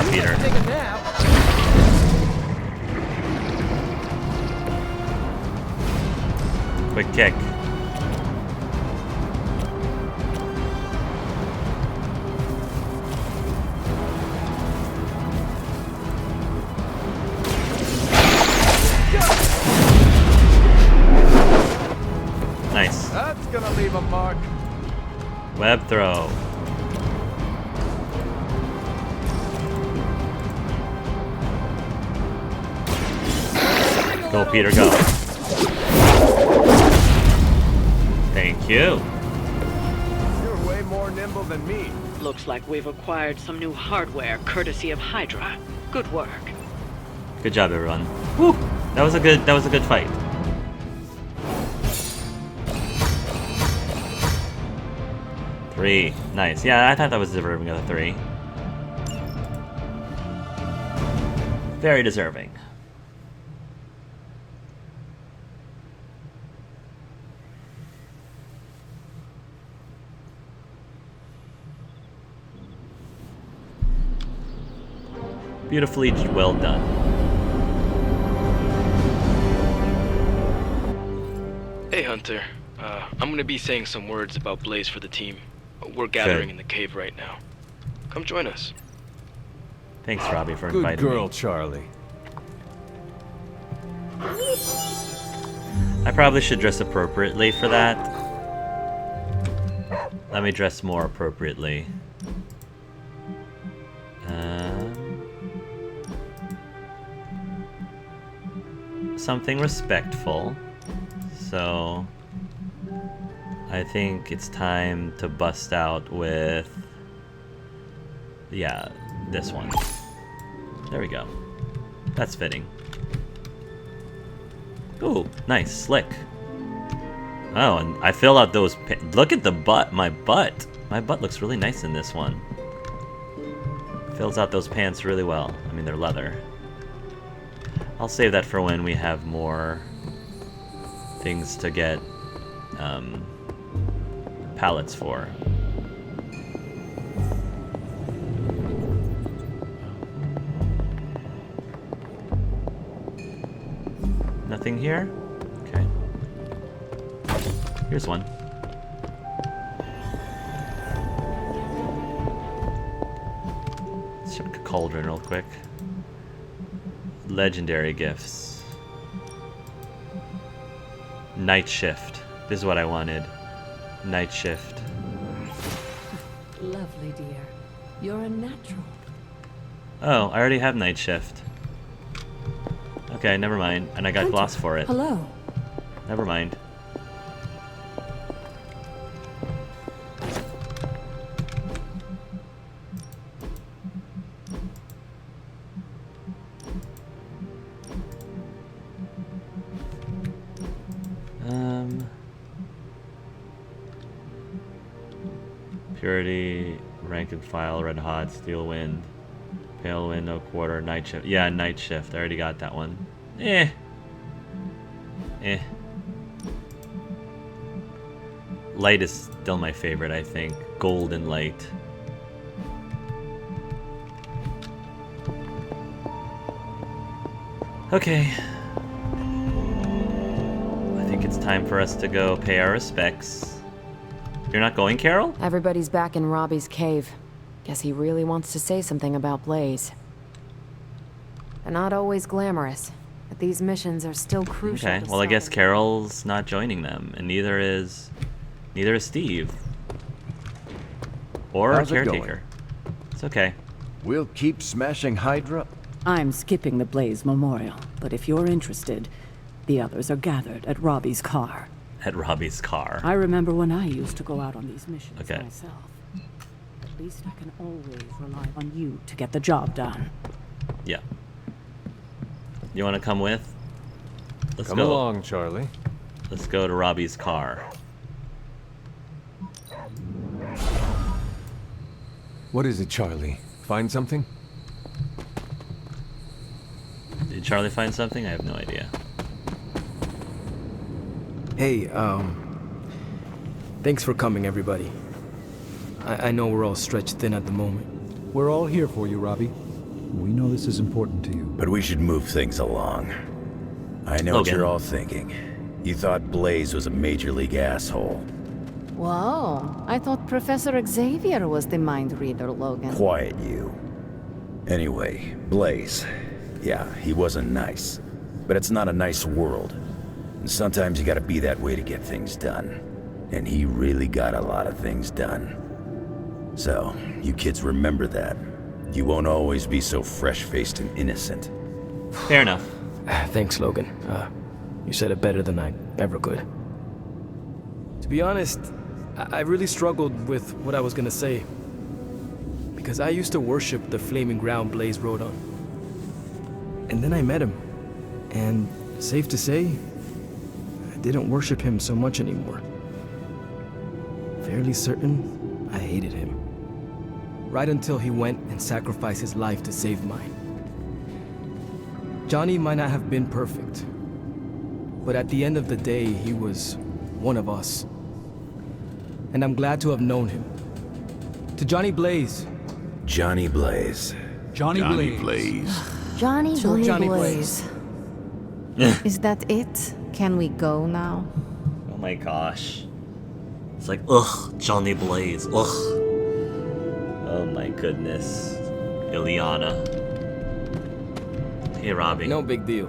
job, Peter. Take a nap. Quick kick. Nice. That's gonna leave a mark. Web throw. Go, Peter, go. Thank you. You're way more nimble than me. Looks like we've acquired some new hardware courtesy of Hydra. Good work. Good job, everyone. Woo! That was a good fight. Three. Nice. Yeah, I thought that was deserving of a 3. Very deserving. Beautifully well done. Hey Hunter, I'm gonna be saying some words about Blaze for the team. We're gathering in the cave right now. Come join us. Thanks, Robbie, for Good inviting girl, me. Charlie. I probably should dress appropriately for that. Let me dress more appropriately. Something respectful. So I think it's time to bust out with, yeah, this one. There we go. That's fitting. Ooh, nice, slick. Oh, and I fill out those. Look at the butt. My butt looks really nice in this one. Fills out those pants really well. I mean, they're leather. I'll save that for when we have more things to get pallets for. Nothing here? Okay. Here's one. Let's check a cauldron real quick. Legendary gifts. Night shift. This is what I wanted. Night shift. Lovely, dear. You're a natural. Oh, I already have night shift. Okay, never mind. And I got gloss for it. Hello. Never mind. Purity, rank and file, red hot, steel wind, pale wind, no quarter, night shift. Yeah, night shift. I already got that one. Eh. Light is still my favorite, I think. Golden light. Okay. I think it's time for us to go pay our respects. You're not going, Carol? Everybody's back in Robbie's cave. Guess he really wants to say something about Blaze. They're not always glamorous, but these missions are still crucial. Okay, well I guess Carol's not joining them, and neither is Steve. Or How's it Caretaker. going? It's okay. We'll keep smashing Hydra. I'm skipping the Blaze Memorial, but if you're interested, the others are gathered at Robbie's car. At Robbie's car. I remember when I used to go out on these missions Okay. myself. At least I can always rely on you to get the job done. Yeah. You want to come with? Let's Come go. along, Charlie. Let's go to Robbie's car. What is it, Charlie? Find something? Did Charlie find something? I have no idea. Hey, thanks for coming, everybody. I know we're all stretched thin at the moment. We're all here for you, Robbie. We know this is important to you. But we should move things along. I know what Logan. you're all thinking. You thought Blaze was a major league asshole. Whoa, I thought Professor Xavier was the mind reader, Logan. Quiet, you. Anyway, Blaze. Yeah, he wasn't nice. But it's not a nice world. And sometimes you gotta be that way to get things done. And he really got a lot of things done. So, you kids remember that. You won't always be so fresh-faced and innocent. Fair enough. Thanks, Logan. You said it better than I ever could. To be honest, I really struggled with what I was gonna say. Because I used to worship the flaming ground Blaze rode on. And then I met him. And safe to say, I didn't worship him so much anymore. Fairly certain I hated him. Right until he went and sacrificed his life to save mine. Johnny might not have been perfect, but at the end of the day, he was one of us. And I'm glad to have known him. To Johnny Blaze. Johnny Blaze. Johnny Blaze. Johnny Blaze. Is that it? Can we go now? Oh my gosh. It's like, ugh, Johnny Blaze, ugh. Oh my goodness. Ileana. Hey, Robbie. No big deal.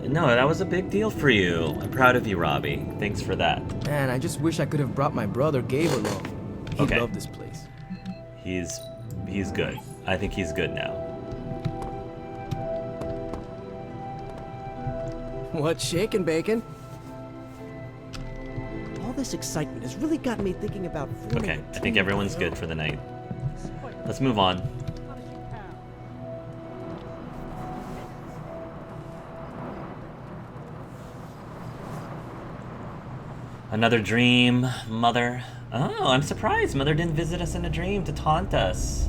No, that was a big deal for you. I'm proud of you, Robbie. Thanks for that. Man, I just wish I could have brought my brother Gabe along. He Okay. loved this place. He's good. I think he's good now. What's shaking, Bacon? All this excitement has really got me thinking about forming Okay, a I think team everyone's of my good for the night. Let's move on. Another dream, Mother. Oh, I'm surprised Mother didn't visit us in a dream to taunt us.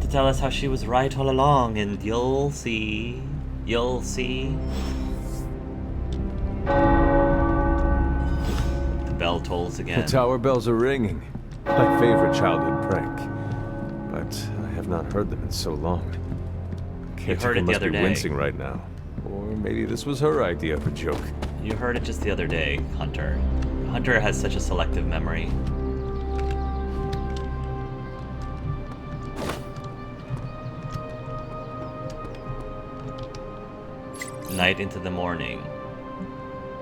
To tell us how she was right all along, and you'll see. You'll see. The bell tolls The again. tower bells are ringing. My favorite childhood prank. But I have not heard them in so long. You heard it the must other be day. wincing right now. Or maybe this was her idea of a joke. You heard it just the other day, Hunter. Hunter has such a selective memory. Night into the morning.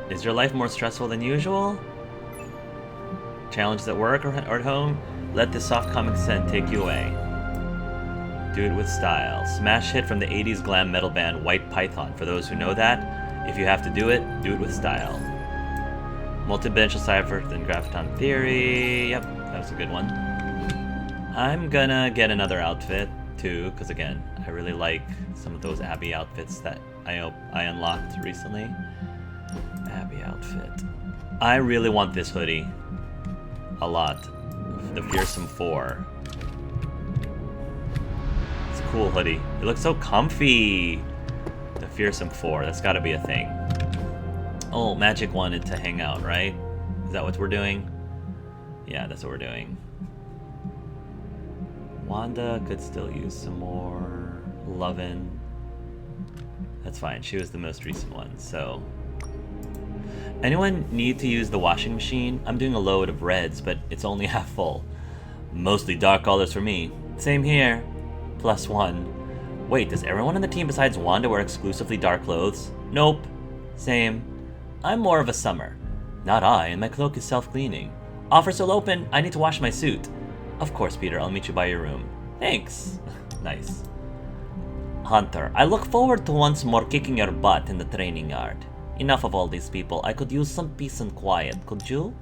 Is your life more stressful than usual? Challenges at work or at home? Let this soft comic scent take you away. Do it with style. Smash hit from the 80s glam metal band White Python. For those who know that, if you have to do it with style. Multidimensional cipher and Graviton Theory. Yep, that was a good one. I'm gonna get another outfit too, because again, I really like some of those Abby outfits that I unlocked recently. Abby outfit. I really want this hoodie. A lot. The Fearsome 4. It's a cool hoodie. It looks so comfy. The Fearsome 4. That's gotta be a thing. Oh, Magic wanted to hang out, right? Is that what we're doing? Yeah, that's what we're doing. Wanda could still use some more lovin'. That's fine. She was the most recent one, so... Anyone need to use the washing machine? I'm doing a load of reds, but it's only half full. Mostly dark colors for me. Same here. +1. Wait, does everyone on the team besides Wanda wear exclusively dark clothes? Nope. Same. I'm more of a summer. Not I, and my cloak is self-cleaning. Offer still open, I need to wash my suit. Of course, Peter, I'll meet you by your room. Thanks. Nice. Hunter, I look forward to once more kicking your butt in the training yard. Enough of all these people. I could use some peace and quiet, could you?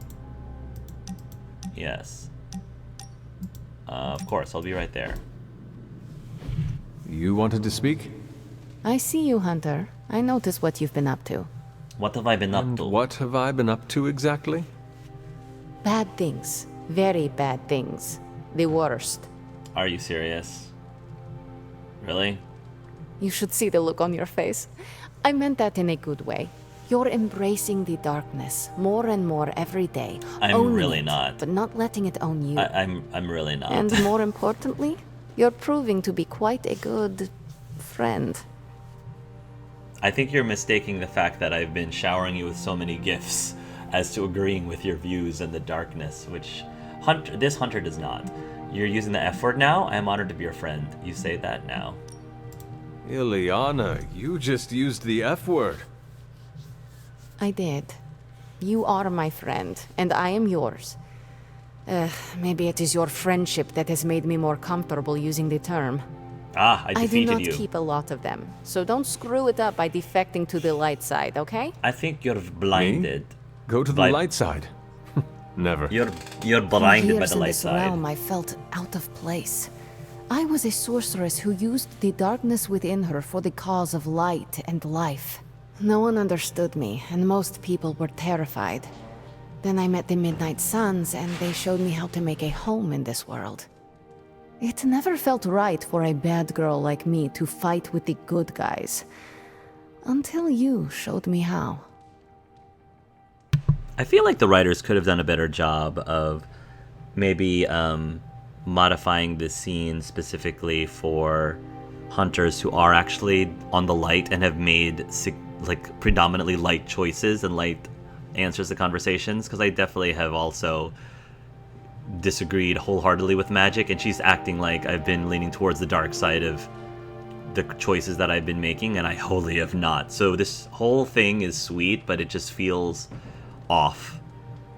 Yes. Of course, I'll be right there. You wanted to speak? I see you, Hunter. I notice what you've been up to. What have I been up And to? what have I been up to exactly? Bad things. Very bad things. The worst. Are you serious? Really? You should see the look on your face. I meant that in a good way. You're embracing the darkness more and more every day. I'm Owning really it, not. But not letting it own you. I'm really not. And more importantly, You're proving to be quite a good friend. I think you're mistaking the fact that I've been showering you with so many gifts as to agreeing with your views in the darkness, which this hunter does not. You're using the F word now? I am honored to be your friend. You say that now. Ileana, you just used the F word. I did. You are my friend, and I am yours. Maybe it is your friendship that has made me more comfortable using the term. Ah, I defeated I do you. not keep a lot of them, so don't screw it up by defecting to the light side, okay? I think you're blinded. Me? Go to the light side. Never. You're blinded by the light side. In this realm, I felt out of place. I was a sorceress who used the darkness within her for the cause of light and life. No one understood me, and most people were terrified. Then I met the Midnight Suns, and they showed me how to make a home in this world. It never felt right for a bad girl like me to fight with the good guys. Until you showed me how. I feel like the writers could have done a better job of maybe modifying the scene specifically for hunters who are actually on the light and have made like predominantly light choices and light answers to conversations, because I definitely have also disagreed wholeheartedly with Magic, and she's acting like I've been leaning towards the dark side of the choices that I've been making, and I wholly have not. So this whole thing is sweet, but it just feels off.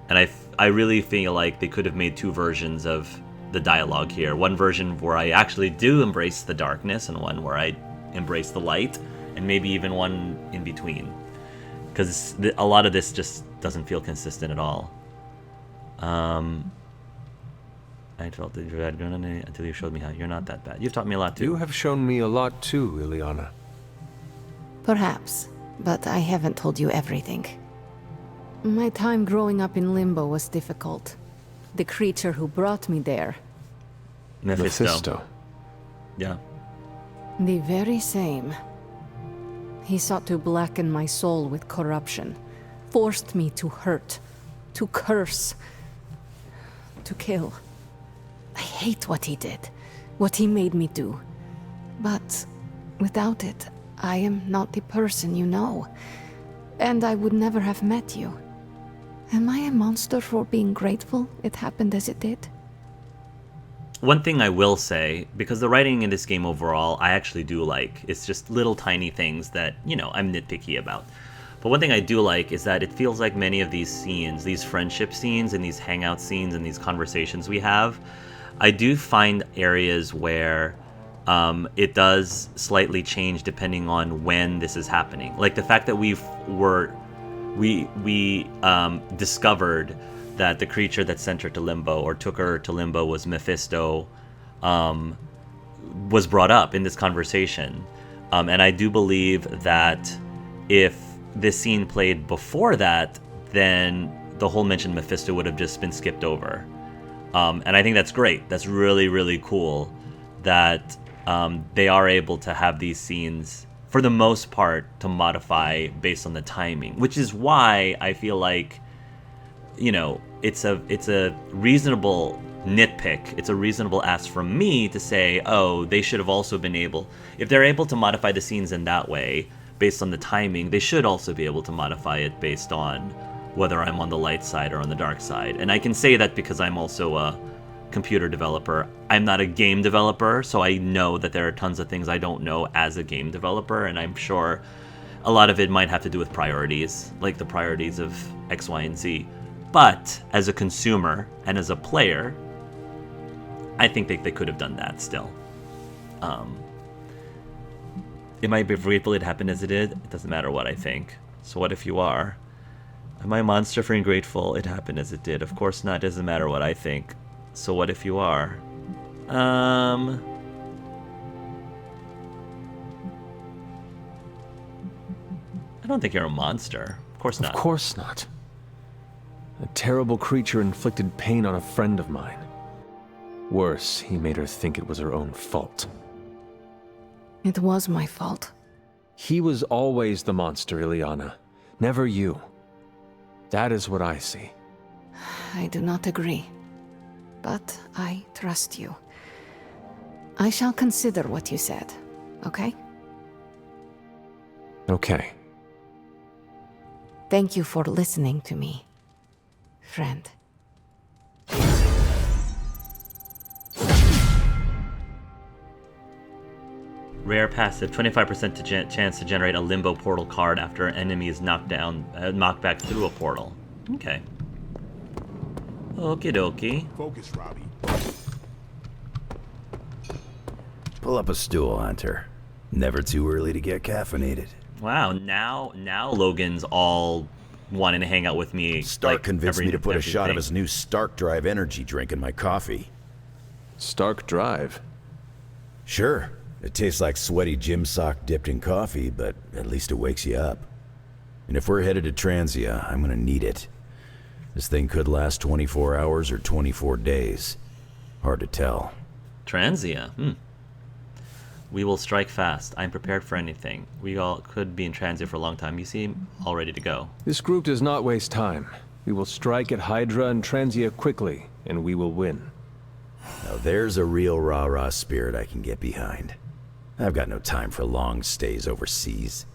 And I really feel like they could have made two versions of the dialogue here. One version where I actually do embrace the darkness, and one where I embrace the light, and maybe even one in between. Because a lot of this just doesn't feel consistent at all. I felt that you had done it until you showed me how you're not that bad. You've taught me a lot too. You have shown me a lot too, Ileana. Perhaps, but I haven't told you everything. My time growing up in Limbo was difficult. The creature who brought me there. Mephisto. Yeah. The very same. He sought to blacken my soul with corruption, forced me to hurt, to curse, to kill. I hate what he did, what he made me do. But without it, I am not the person you know, and I would never have met you. Am I a monster for being grateful it happened as it did? One thing I will say, because the writing in this game overall, I actually do like. It's just little tiny things that, I'm nitpicky about. But one thing I do like is that it feels like many of these scenes, these friendship scenes and these hangout scenes and these conversations we have, I do find areas where it does slightly change depending on when this is happening. Like the fact that we discovered that the creature that sent her to Limbo or took her to Limbo was Mephisto, was brought up in this conversation. And I do believe that if this scene played before that, then the whole mention Mephisto would have just been skipped over. And I think that's great. That's really, really cool that they are able to have these scenes, for the most part, to modify based on the timing, which is why I feel like, it's a reasonable nitpick. It's a reasonable ask from me to say, oh, they should have also been able, if they're able to modify the scenes in that way based on the timing, they should also be able to modify it based on whether I'm on the light side or on the dark side. And I can say that because I'm also a computer developer. I'm not a game developer, so I know that there are tons of things I don't know as a game developer, and I'm sure a lot of it might have to do with priorities, like the priorities of X, Y, and Z. But as a consumer and as a player, I think they could have done that still. It might be grateful it happened as it did. It doesn't matter what I think. So what if you are? Am I a monster for ungrateful? It happened as it did. Of course not. It doesn't matter what I think. So what if you are? I don't think you're a monster. Of course not. Of course not. A terrible creature inflicted pain on a friend of mine. Worse, he made her think it was her own fault. It was my fault. He was always the monster, Ileana. Never you. That is what I see. I do not agree. But I trust you. I shall consider what you said, okay? Okay. Thank you for listening to me, friend. Rare passive, 25% chance to generate a limbo portal card after an enemy is knocked back through a portal. Okay. Okie dokie. Focus, Robbie. Pull up a stool, Hunter. Never too early to get caffeinated. Wow, now Logan's all wanting to hang out with me. Stark like, convinced me to put a shot of everything. his new Stark Drive energy drink in my coffee. Stark Drive. Sure, it tastes like sweaty gym sock dipped in coffee, but at least it wakes you up. And if we're headed to Transia, I'm gonna need it. This thing could last 24 hours or 24 days. Hard to tell. Transia. We will strike fast. I'm prepared for anything. We all could be in Transia for a long time. You seem all ready to go. This group does not waste time. We will strike at Hydra and Transia quickly, and we will win. Now there's a real rah-rah spirit I can get behind. I've got no time for long stays overseas.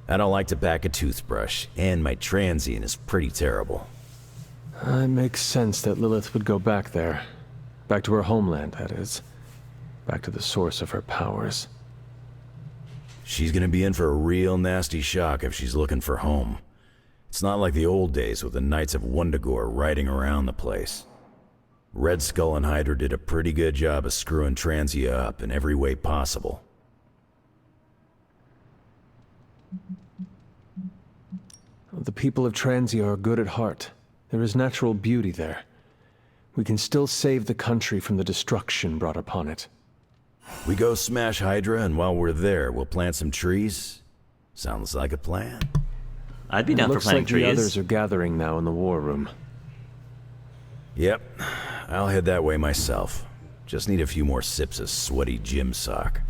I don't like to pack a toothbrush, and my transient is pretty terrible. It makes sense that Lilith would go back there. Back to her homeland, that is. Back to the source of her powers. She's gonna be in for a real nasty shock if she's looking for home. It's not like the old days with the Knights of Wundagore riding around the place. Red Skull and Hydra did a pretty good job of screwing Transia up in every way possible. The people of Transia are good at heart. There is natural beauty there. We can still save the country from the destruction brought upon it. We go smash Hydra, and while we're there, we'll plant some trees? Sounds like a plan. I'd be down for planting trees. Looks like the others trees. are gathering now in the war room. Yep, I'll head that way myself. Just need a few more sips of sweaty gym sock.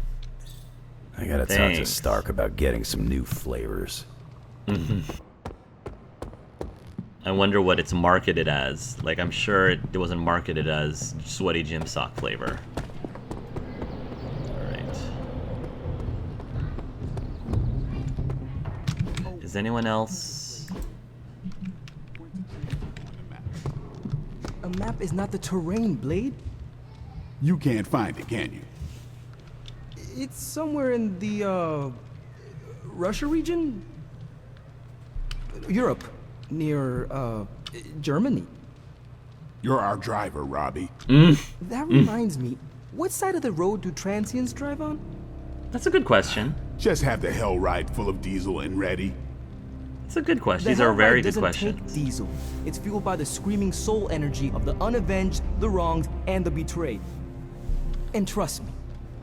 I gotta talk to Thanks. Stark about getting some new flavors. I wonder what it's marketed as. Like, I'm sure it wasn't marketed as sweaty gym sock flavor. Alright. Is anyone else? A map is not the terrain, Blade. You can't find it, can you? It's somewhere in the, Russia region? Europe. Near, Germany. You're our driver, Robbie. That reminds me, what side of the road do transients drive on? That's a good question. Just have the hell ride full of diesel and ready. It's a good question. The These are Hellride very good doesn't questions. take diesel. It's fueled by the screaming soul energy of the unavenged, the wronged, and the betrayed. And trust me,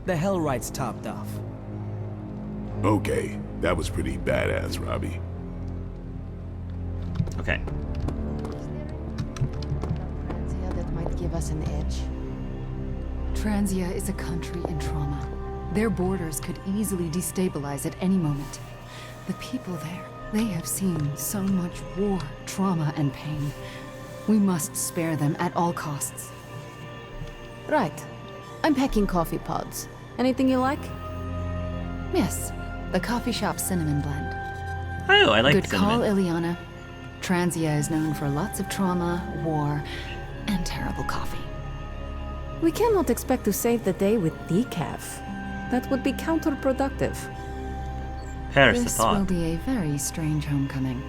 the Hellride's topped off. Okay, that was pretty badass, Robbie. Okay. Transia that might give us an edge. Transia is a country in trauma. Their borders could easily destabilize at any moment. The people there, they have seen so much war, trauma, and pain. We must spare them at all costs. Right. I'm packing coffee pods. Anything you like? Yes, the coffee shop cinnamon blend. Oh, I like Good call, cinnamon. Ileana. Transia is known for lots of trauma, war, and terrible coffee. We cannot expect to save the day with decaf. That would be counterproductive. Paris the This will thought. be a very strange homecoming.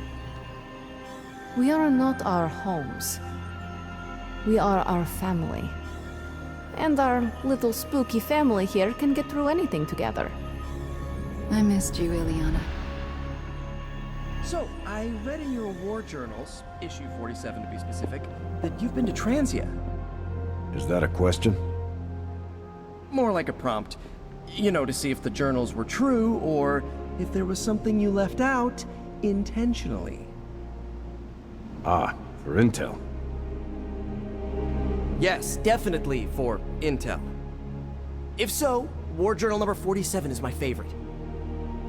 We are not our homes. We are our family. And our little spooky family here can get through anything together. I missed you, Ileana. So, I read in your war journals, issue 47 to be specific, that you've been to Transia. Is that a question? More like a prompt. You know, to see if the journals were true, or if there was something you left out intentionally. Ah, for intel. Yes, definitely for intel. If so, war journal number 47 is my favorite.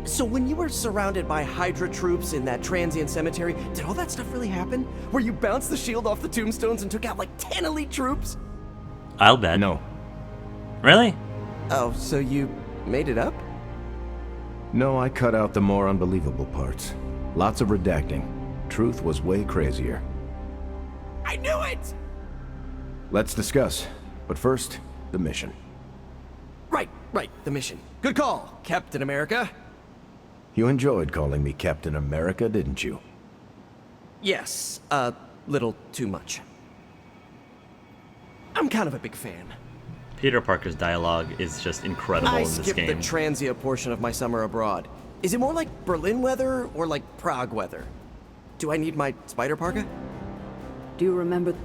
So when you were surrounded by Hydra troops in that transient cemetery, did all that stuff really happen? Where you bounced the shield off the tombstones and took out like 10 elite troops? I'll bet. No. Really? Oh, so you made it up? No, I cut out the more unbelievable parts. Lots of redacting. Truth was way crazier. I knew it! Let's discuss. But first, the mission. Right, the mission. Good call, Captain America. You enjoyed calling me Captain America, didn't you? Yes, a little too much. I'm kind of a big fan. Peter Parker's dialogue is just incredible I in this skipped the game. Transia portion of my summer abroad. Is it more like Berlin weather or like Prague weather? Do I need my spider parka? Do you remember?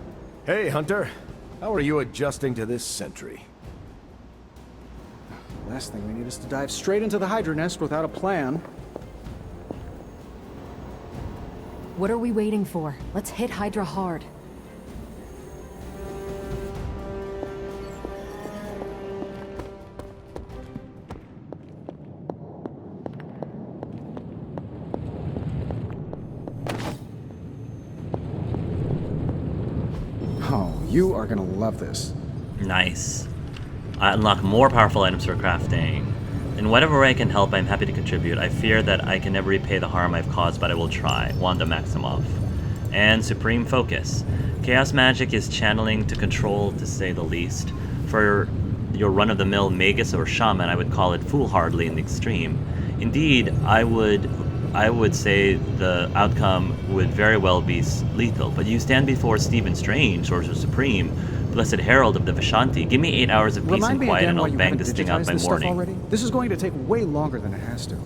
Hey, Hunter. How are you adjusting to this century? Last thing we need is to dive straight into the Hydra nest without a plan. What are we waiting for? Let's hit Hydra hard. Oh, you are gonna love this. Nice. I unlock more powerful items for crafting. In whatever way I can help, I'm happy to contribute. I fear that I can never repay the harm I've caused, but I will try. Wanda Maximoff. And Supreme Focus. Chaos magic is channeling to control, to say the least. For your run-of-the-mill magus or shaman, I would call it foolhardy in the extreme. Indeed, I would say the outcome would very well be lethal, but you stand before Stephen Strange, Sorcerer Supreme, Blessed Herald of the Vishanti. Give me 8 hours of peace and quiet and I'll bang this thing out by morning. This is going to take way longer than it has to.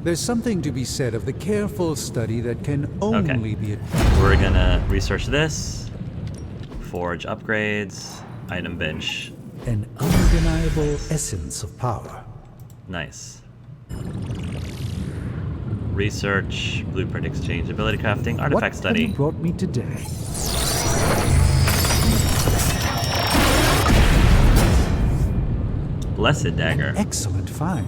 There's something to be said of the careful study that can only be... We're gonna research this. Forge upgrades. Item bench. An undeniable essence of power. Nice. Research, blueprint exchange, ability crafting, artifact study. What have you brought me today? Blessed dagger. Excellent find.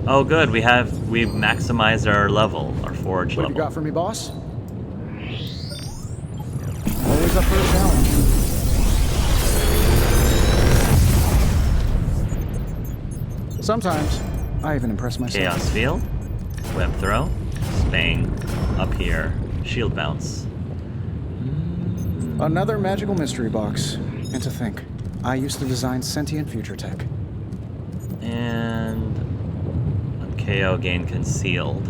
Oh, good. We've maximized our level, our forge What level. have you got for me, boss? Always up for a challenge. Sometimes I even impress myself. Chaos field, web throw, bang, up here, shield bounce. Another magical mystery box. And to think, I used to design sentient future tech. And on KO gain concealed.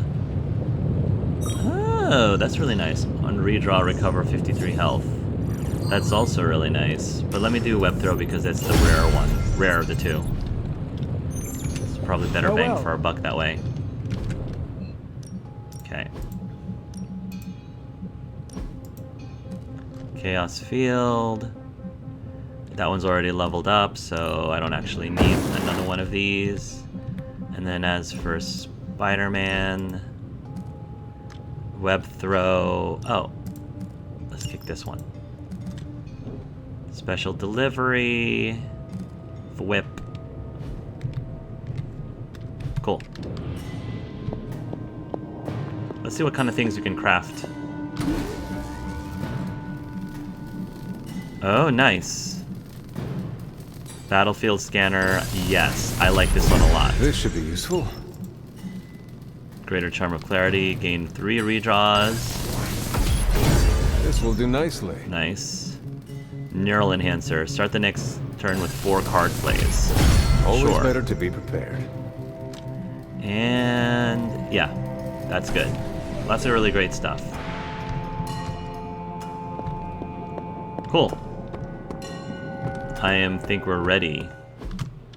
Oh, that's really nice. On redraw, recover 53 health. That's also really nice. But let me do web throw because it's the rare one. Rare of the two. It's probably better bang for our buck that way. Okay. Chaos field. That one's already leveled up, so I don't actually need another one of these. And then as for Spider-Man, web throw. Oh, let's kick this one. Special delivery, whip. Cool. Let's see what kind of things we can craft. Oh, nice. Battlefield scanner, yes. I like this one a lot. This should be useful. Greater Charm of Clarity, gain 3 redraws. This will do nicely. Nice. Neural Enhancer, start the next turn with 4 card plays. Always better to be prepared. And yeah, that's good. Lots of really great stuff. Cool. I think we're ready.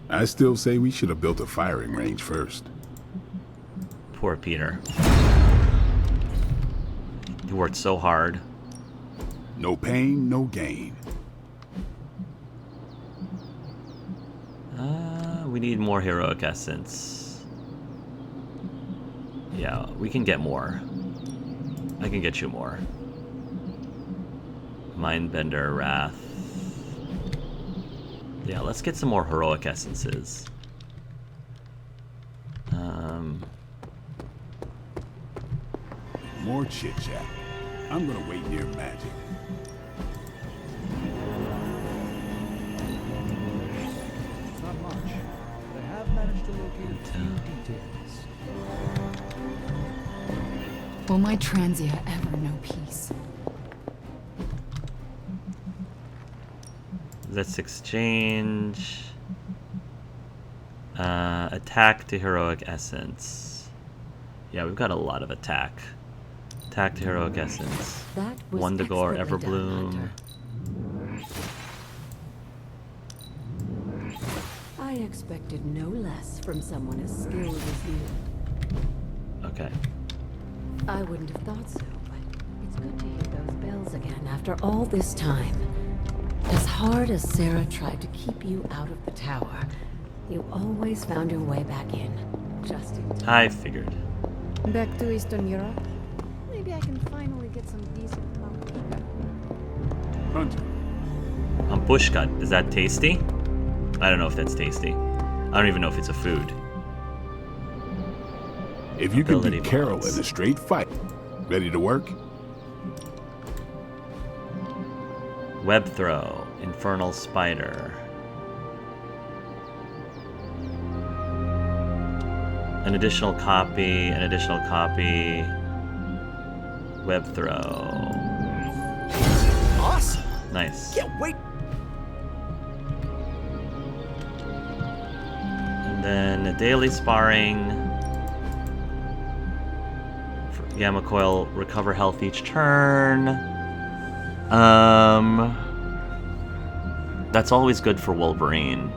I still say we should have built a firing range first. Poor Peter. He worked so hard. No pain, no gain. We need more heroic essence. Yeah, we can get more. I can get you more. Mindbender, Wrath. Yeah, let's get some more heroic essences. More chit-chat. I'm gonna wait near magic. Will my Transia ever know peace? Let's exchange. Attack to heroic essence. Yeah, we've got a lot of attack. Attack to heroic essence. That was Wondagore, expertly done, Everbloom. Hunter. I expected no less from someone as skilled as you. Okay. I wouldn't have thought so, but it's good to hear those bells again after all this time. As hard as Sarah tried to keep you out of the tower, you always found your way back in. Just in time. I figured. Back to Eastern Europe? Maybe I can finally get some decent company. Hunter. Bushgut. Is that tasty? I don't know if that's tasty. I don't even know if it's a food. If you can Ability beat Carol mods. in a straight fight, ready to work? Web throw. Infernal spider. An additional copy. An additional copy. Web throw. Awesome. Nice. Can't wait. And then a daily sparring. Gamma coil, recover health each turn. That's always good for Wolverine.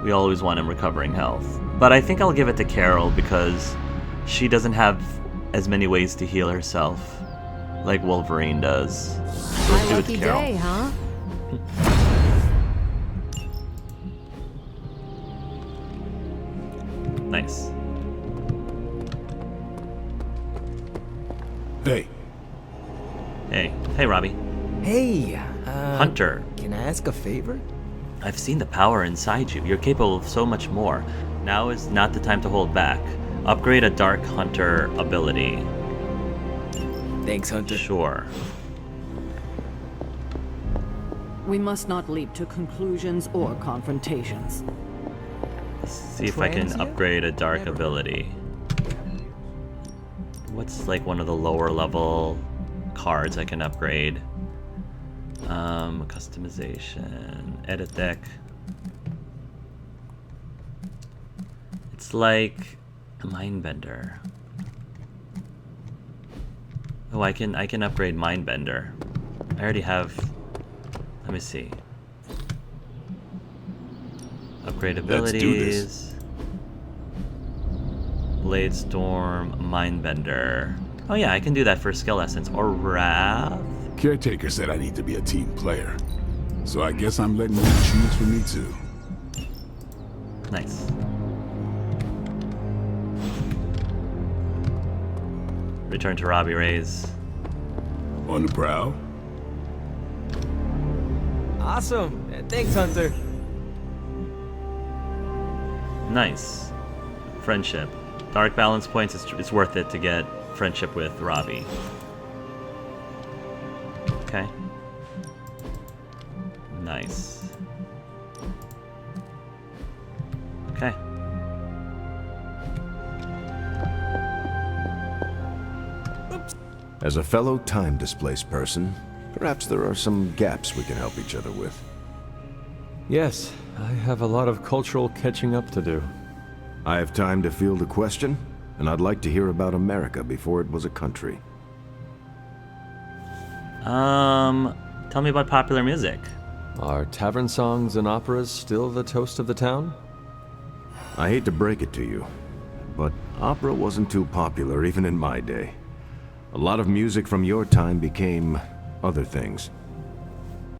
We always want him recovering health. But I think I'll give it to Carol because she doesn't have as many ways to heal herself like Wolverine does. Let's do it to Carol. Day, huh? Nice. Hey. Hey. Hey, Robbie. Hey, Hunter. Can I ask a favor? I've seen the power inside you. You're capable of so much more. Now is not the time to hold back. Upgrade a Dark Hunter ability. Thanks, Hunter. Sure. We must not leap to conclusions or confrontations. Let's see if I can Transia? upgrade a dark ability. What's like one of the lower level cards I can upgrade? Customization, edit deck. It's like a Mindbender. Oh, I can upgrade Mindbender. I already have. Let me see. Upgrade abilities. Let's do this. Blade Storm, Mindbender. Oh yeah, I can do that for skill essence. Or Wrath. Caretaker said I need to be a team player. So I guess I'm letting you choose for me too. Nice. Return to Robbie Reyes. On the prowl? Awesome. Thanks, Hunter. Nice. Friendship. Dark balance points, it's worth it to get friendship with Robbie. Okay. Nice. Okay. As a fellow time-displaced person, perhaps there are some gaps we can help each other with. Yes, I have a lot of cultural catching up to do. I have time to field a question, and I'd like to hear about America before it was a country. Tell me about popular music. Are tavern songs and operas still the toast of the town? I hate to break it to you, but opera wasn't too popular even in my day. A lot of music from your time became other things.